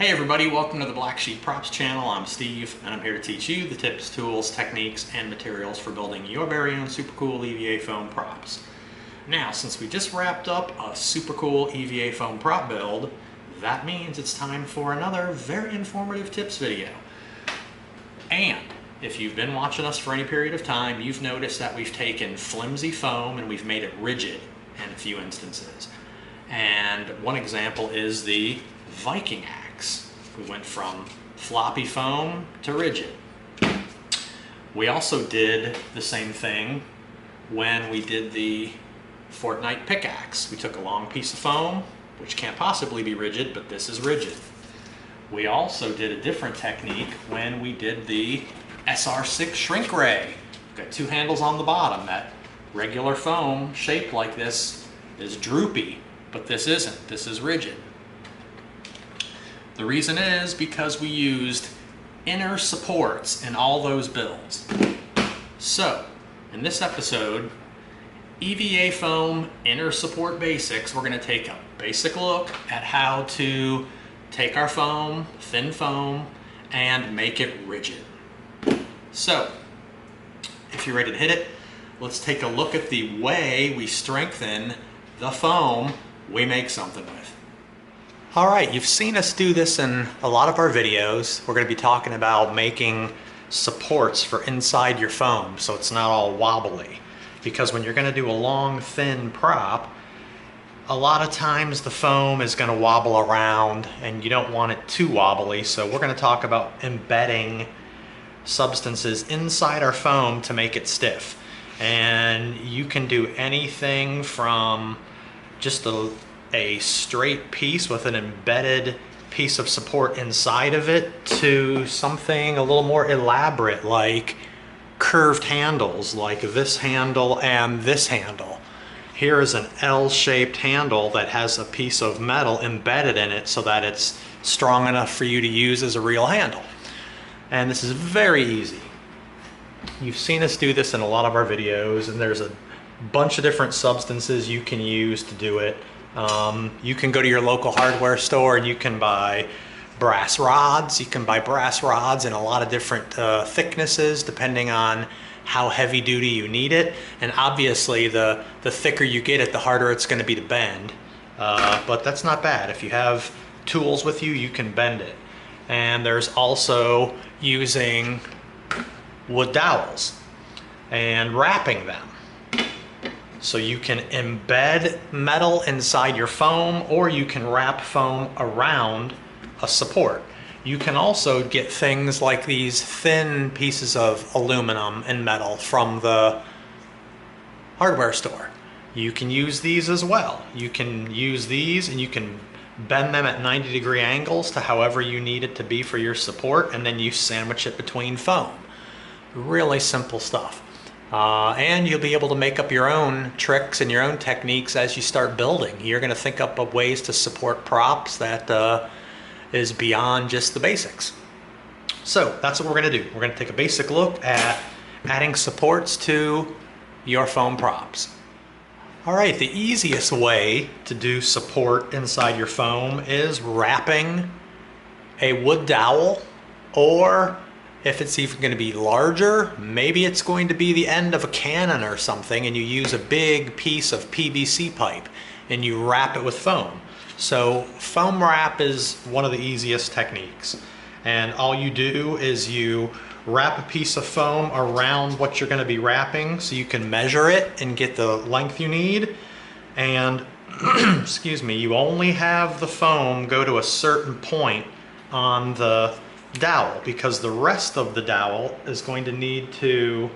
Hey everybody, welcome to the Black Sheep Props channel. I'm Steve and I'm here to teach you the tips, tools, techniques, and materials for building your very own super cool EVA foam props. Now, since we just wrapped up a super cool EVA foam prop build, that means it's time for another very informative tips video. And if you've been watching us for any period of time, you've noticed that we've taken flimsy foam and we've made it rigid in a few instances. And one example is the Viking axe. We went from floppy foam to rigid. We also did the same thing when we did the Fortnite pickaxe. We took a long piece of foam, which can't possibly be rigid, but this is rigid. We also did a different technique when we did the SR6 shrink ray. Got two handles on the bottom. That regular foam shaped like this is droopy, but this isn't. This is rigid. The reason is because we used inner supports in all those builds. So, in this episode, EVA foam inner support basics, we're going to take a basic look at how to take our foam, thin foam, and make it rigid. So, if you're ready to hit it, let's take a look at the way we strengthen the foam we make something with. All right, you've seen us do this in a lot of our videos. We're going to be talking about making supports for inside your foam so it's not all wobbly. Because when you're going to do a long, thin prop, a lot of times the foam is going to wobble around and you don't want it too wobbly. So we're going to talk about embedding substances inside our foam to make it stiff. And you can do anything from just a straight piece with an embedded piece of support inside of it to something a little more elaborate like curved handles like this handle and this handle. Here is an L-shaped handle that has a piece of metal embedded in it so that it's strong enough for you to use as a real handle. And this is very easy. You've seen us do this in a lot of our videos, and there's a bunch of different substances you can use to do it. You can go to your local hardware store and you can buy brass rods. You can buy brass rods in a lot of different thicknesses depending on how heavy duty you need it. And obviously the thicker you get it, the harder it's going to be to bend. But that's not bad. If you have tools with you, you can bend it. And there's also using wood dowels and wrapping them. So you can embed metal inside your foam, or you can wrap foam around a support. You can also get things like these thin pieces of aluminum and metal from the hardware store. You can use these as well. You can use these and you can bend them at 90-degree angles to however you need it to be for your support, and then you sandwich it between foam. Really simple stuff. And you'll be able to make up your own tricks and your own techniques as you start building. You're going to think up of ways to support props that is beyond just the basics. So that's what we're going to do. We're going to take a basic look at adding supports to your foam props. All right, the easiest way to do support inside your foam is wrapping a wood dowel, or if it's even going to be larger, maybe it's going to be the end of a cannon or something, and you use a big piece of PVC pipe and you wrap it with foam. So foam wrap is one of the easiest techniques. And all you do is you wrap a piece of foam around what you're going to be wrapping so you can measure it and get the length you need. And excuse me, you only have the foam go to a certain point on the dowel, because the rest of the dowel is going to need to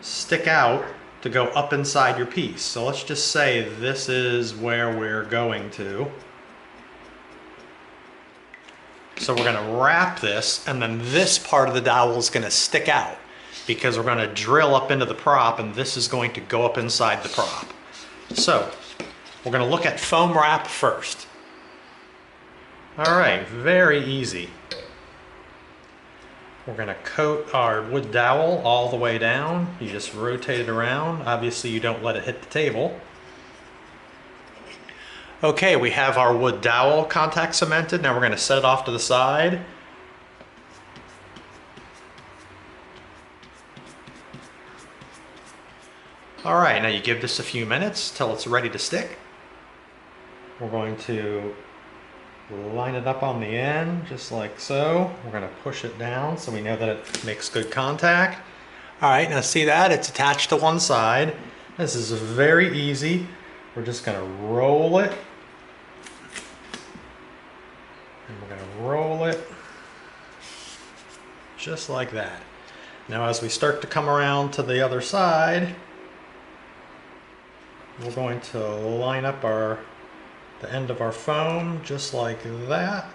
stick out to go up inside your piece. So let's just say this is where we're going to. So we're going to wrap this, and then this part of the dowel is going to stick out because we're going to drill up into the prop, and this is going to go up inside the prop. So we're going to look at foam wrap first. All right, very easy. We're going to coat our wood dowel all the way down. You just rotate it around. Obviously you don't let it hit the table. Okay, we have our wood dowel contact cemented. Now we're going to set it off to the side. All right, now you give this a few minutes till it's ready to stick. We're going to line it up on the end, just like so. We're going to push it down so we know that it makes good contact. All right, now see that? It's attached to one side. This is very easy. We're just going to roll it. And we're going to roll it just like that. Now as we start to come around to the other side, we're going to line up the end of our foam just like that.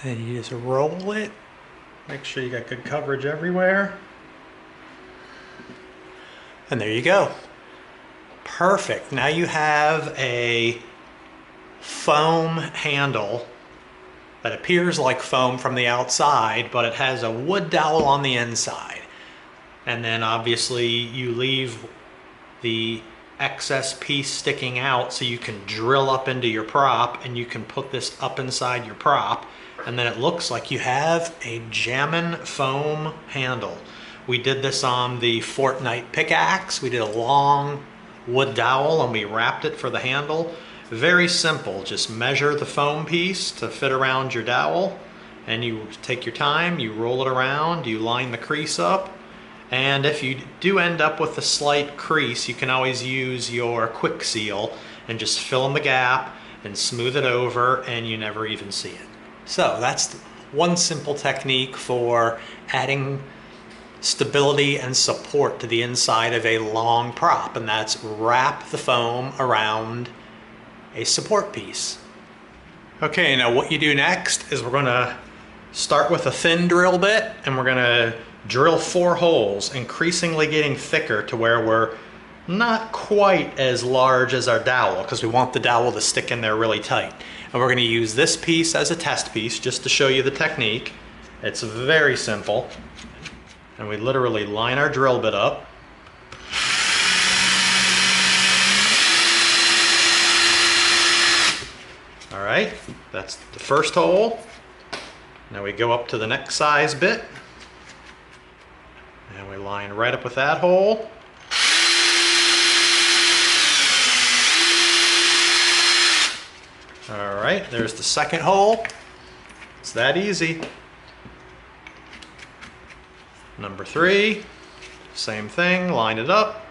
And you just roll it. Make sure you got good coverage everywhere. And there you go. Perfect. Now you have a foam handle that appears like foam from the outside, but it has a wood dowel on the inside. And then obviously you leave the excess piece sticking out so you can drill up into your prop and you can put this up inside your prop. And then it looks like you have a jammin' foam handle. We did this on the Fortnite pickaxe. We did a long wood dowel and we wrapped it for the handle. Very simple, just measure the foam piece to fit around your dowel and you take your time, you roll it around, you line the crease up, and if you do end up with a slight crease, you can always use your quick seal and just fill in the gap and smooth it over and you never even see it. So that's one simple technique for adding stability and support to the inside of a long prop, and that's wrap the foam around a support piece. Okay, now what you do next is we're going to start with a thin drill bit and we're going to drill 4 holes, increasingly getting thicker to where we're not quite as large as our dowel because we want the dowel to stick in there really tight. And we're going to use this piece as a test piece just to show you the technique. It's very simple. And we literally line our drill bit up. All right, that's the first hole. Now we go up to the next size bit. And we line right up with that hole. All right, there's the second hole. It's that easy. Number 3, same thing, line it up.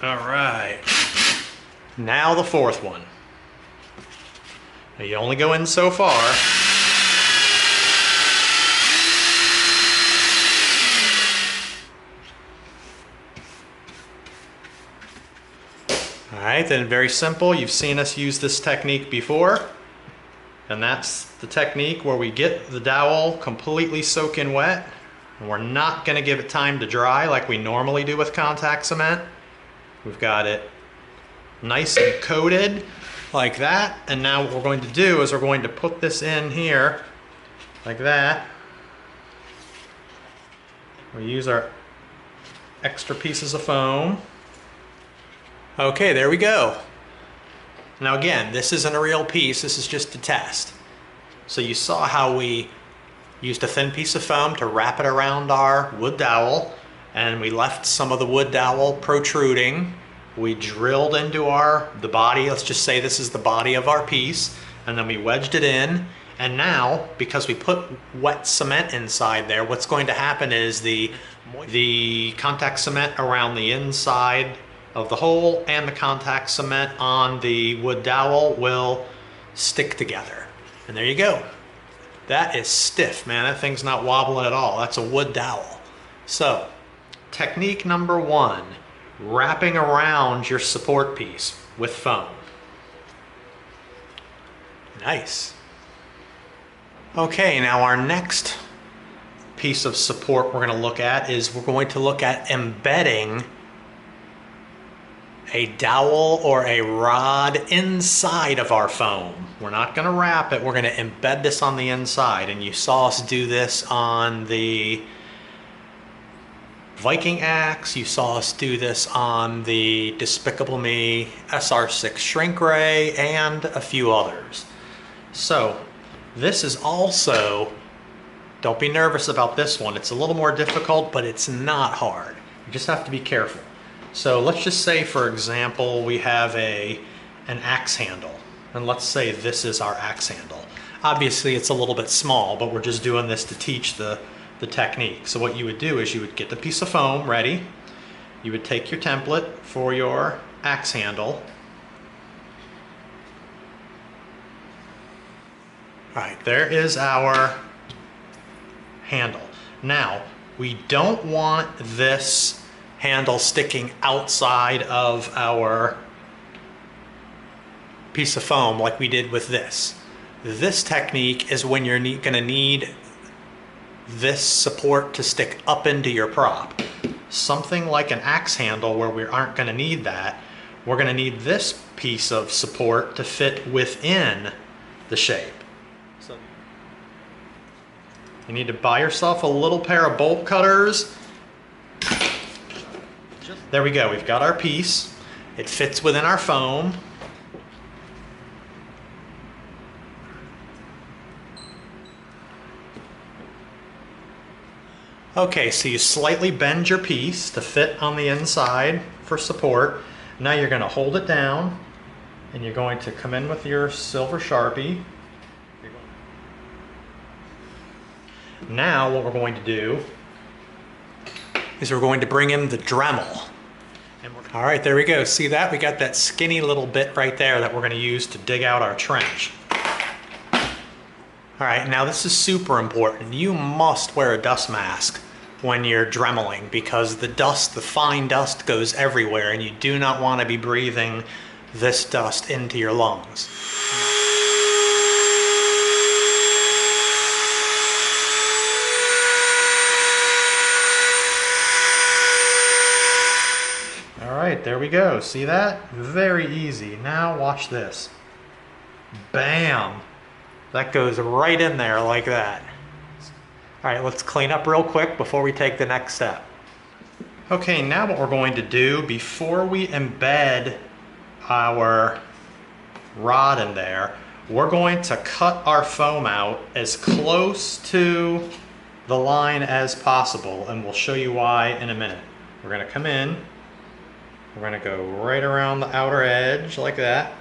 All right, now the 4th one. Now you only go in so far. All right, then very simple. You've seen us use this technique before. And that's the technique where we get the dowel completely soaking wet. And we're not going to give it time to dry like we normally do with contact cement. We've got it nice and coated like that. And now what we're going to do is we're going to put this in here like that. We use our extra pieces of foam. Okay, there we go. Now again, this isn't a real piece, this is just a test. So you saw how we used a thin piece of foam to wrap it around our wood dowel, and we left some of the wood dowel protruding. We drilled into the body, let's just say this is the body of our piece, and then we wedged it in. And now, because we put wet cement inside there, what's going to happen is the contact cement around the inside of the hole and the contact cement on the wood dowel will stick together. And there you go. That is stiff, man. That thing's not wobbling at all. That's a wood dowel. So, technique number 1, wrapping around your support piece with foam. Nice. Okay, now our next piece of support we're going to look at is we're going to look at embedding a dowel or a rod inside of our foam. We're not going to wrap it, we're going to embed this on the inside, and you saw us do this on the Viking axe, you saw us do this on the Despicable Me SR6 shrink ray, and a few others. So this is also, don't be nervous about this one, it's a little more difficult, but it's not hard. You just have to be careful. So let's just say, for example, we have an axe handle, and let's say this is our axe handle. Obviously it's a little bit small, but we're just doing this to teach the technique. So what you would do is you would get the piece of foam ready, you would take your template for your axe handle. All right, there is our handle. Now, we don't want this handle sticking outside of our piece of foam like we did with this. This technique is when you're going to need this support to stick up into your prop. Something like an axe handle where we aren't going to need that, we're going to need this piece of support to fit within the shape. So you need to buy yourself a little pair of bolt cutters. There we go, we've got our piece. It fits within our foam. Okay, so you slightly bend your piece to fit on the inside for support. Now you're going to hold it down, and you're going to come in with your silver Sharpie. Now what we're going to do is we're going to bring in the Dremel. All right, there we go. See that? We got that skinny little bit right there that we're going to use to dig out our trench. All right, now this is super important. You must wear a dust mask when you're dremeling because the dust, the fine dust, goes everywhere, and you do not want to be breathing this dust into your lungs. All right, there we go. See that? Very easy. Now watch this. Bam! That goes right in there like that. All right, let's clean up real quick before we take the next step. Okay, now what we're going to do before we embed our rod in there, we're going to cut our foam out as close to the line as possible, and we'll show you why in a minute. We're going to come in, we're going to go right around the outer edge like that.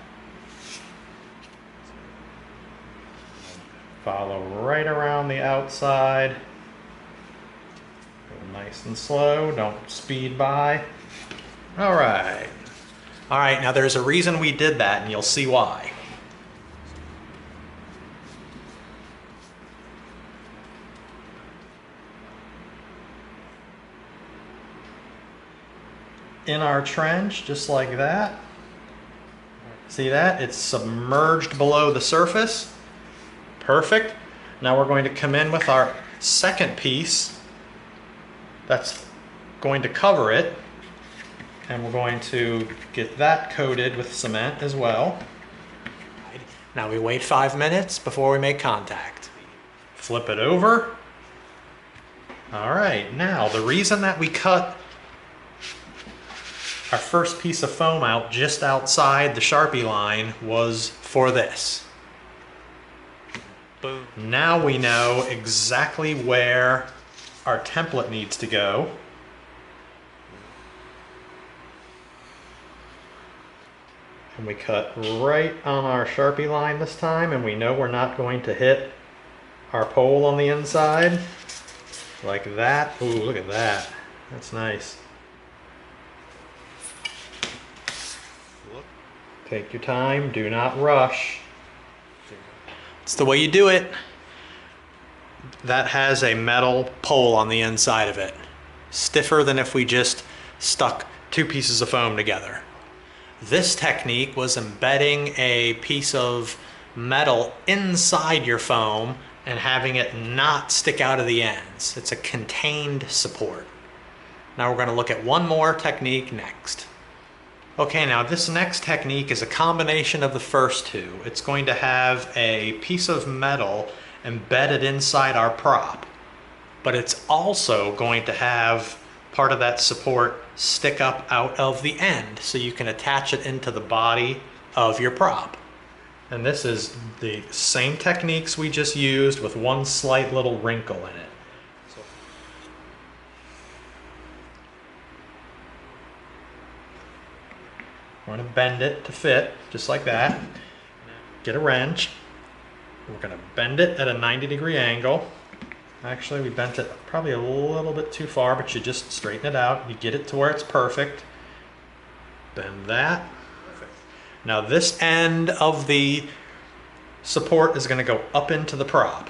Follow right around the outside. Go nice and slow, don't speed by. All right. All right, now there's a reason we did that, and you'll see why. In our trench, just like that. See that? It's submerged below the surface. Perfect. Now we're going to come in with our second piece that's going to cover it, and we're going to get that coated with cement as well. Now we wait 5 minutes before we make contact. Flip it over. All right, now the reason that we cut our first piece of foam out just outside the Sharpie line was for this. Boom. Now we know exactly where our template needs to go. And we cut right on our Sharpie line this time, and we know we're not going to hit our pole on the inside. Like that. Ooh, look at that. That's nice. Take your time, do not rush. It's the way you do it. That has a metal pole on the inside of it. Stiffer than if we just stuck two pieces of foam together. This technique was embedding a piece of metal inside your foam and having it not stick out of the ends. It's a contained support. Now we're going to look at one more technique next. Okay, now this next technique is a combination of the first two. It's going to have a piece of metal embedded inside our prop, but it's also going to have part of that support stick up out of the end so you can attach it into the body of your prop. And this is the same techniques we just used with one slight little wrinkle in it. We're going to bend it to fit, just like that. Get a wrench. We're going to bend it at a 90-degree angle. Actually, we bent it probably a little bit too far, but you just straighten it out. You get it to where it's perfect. Bend that. Perfect. Now this end of the support is going to go up into the prop.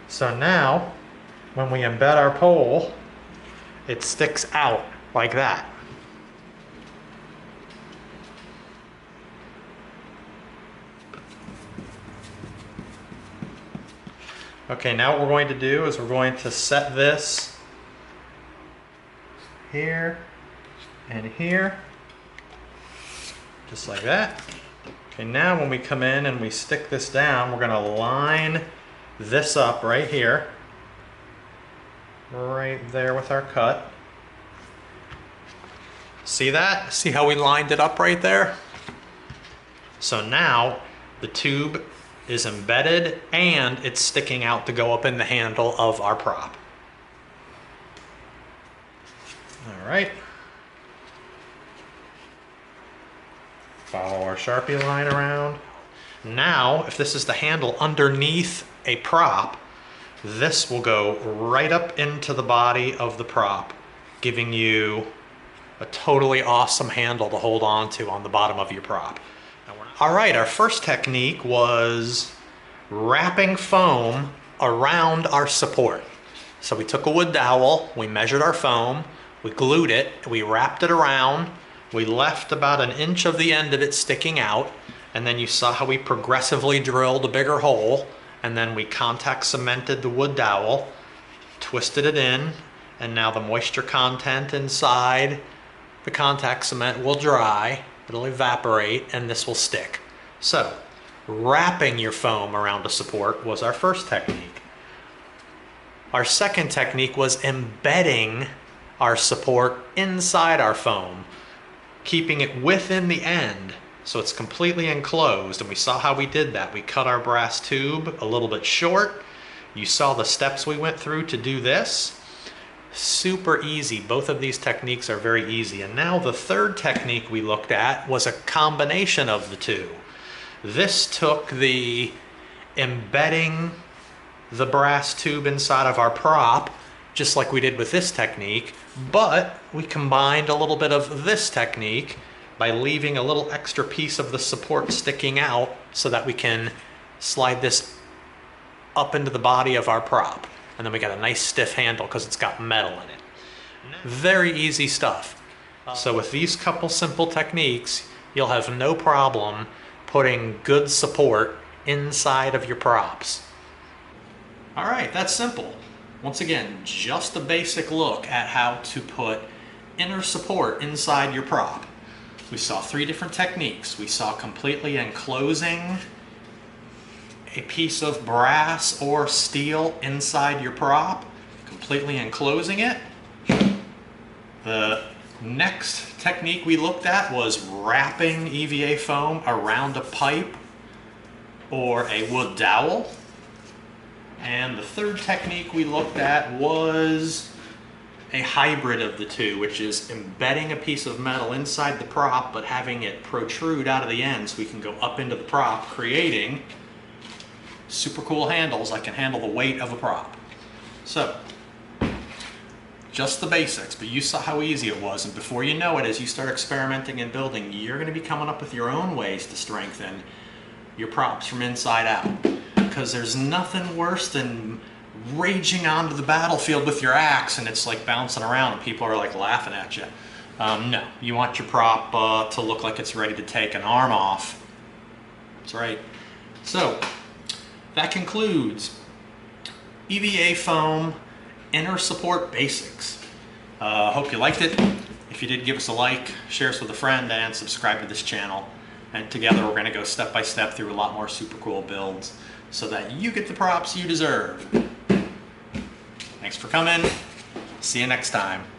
So now, when we embed our pole, it sticks out like that. Okay, now what we're going to do is we're going to set this here and here, just like that. Okay, now when we come in and we stick this down, we're going to line this up right here, right there with our cut. See that? See how we lined it up right there? So now the tube is embedded and it's sticking out to go up in the handle of our prop. All right. Follow our Sharpie line around. Now, if this is the handle underneath a prop, this will go right up into the body of the prop, giving you a totally awesome handle to hold on to on the bottom of your prop. All right, our first technique was wrapping foam around our support. So we took a wood dowel, we measured our foam, we glued it, we wrapped it around, we left about an inch of the end of it sticking out, and then you saw how we progressively drilled a bigger hole, and then we contact cemented the wood dowel, twisted it in, and now the moisture content inside the contact cement will dry, it'll evaporate, and this will stick. So, wrapping your foam around a support was our first technique. Our second technique was embedding our support inside our foam, keeping it within the end so it's completely enclosed, and we saw how we did that. We cut our brass tube a little bit short. You saw the steps we went through to do this. Super easy. Both of these techniques are very easy. And now the third technique we looked at was a combination of the two. This took the embedding the brass tube inside of our prop, just like we did with this technique, but we combined a little bit of this technique by leaving a little extra piece of the support sticking out so that we can slide this up into the body of our prop. And then we got a nice stiff handle because it's got metal in it. Very easy stuff. So with these couple simple techniques, you'll have no problem putting good support inside of your props. All right, that's simple. Once again, just a basic look at how to put inner support inside your prop. We saw 3 different techniques. We saw completely enclosing a piece of brass or steel inside your prop, completely enclosing it. The next technique we looked at was wrapping EVA foam around a pipe or a wood dowel. And the third technique we looked at was a hybrid of the two, which is embedding a piece of metal inside the prop but having it protrude out of the end so we can go up into the prop, creating super cool handles that can handle the weight of a prop. So, just the basics, but you saw how easy it was, and before you know it, as you start experimenting and building, you're going to be coming up with your own ways to strengthen your props from inside out. Because there's nothing worse than raging onto the battlefield with your axe and it's like bouncing around and people are like laughing at you. No, you want your prop to look like it's ready to take an arm off. That's right. So that concludes EVA foam inner support basics. Hope you liked it. If you did, give us a like, share us with a friend, and subscribe to this channel. And together we're going to go step by step through a lot more super cool builds so that you get the props you deserve. Thanks for coming. See you next time.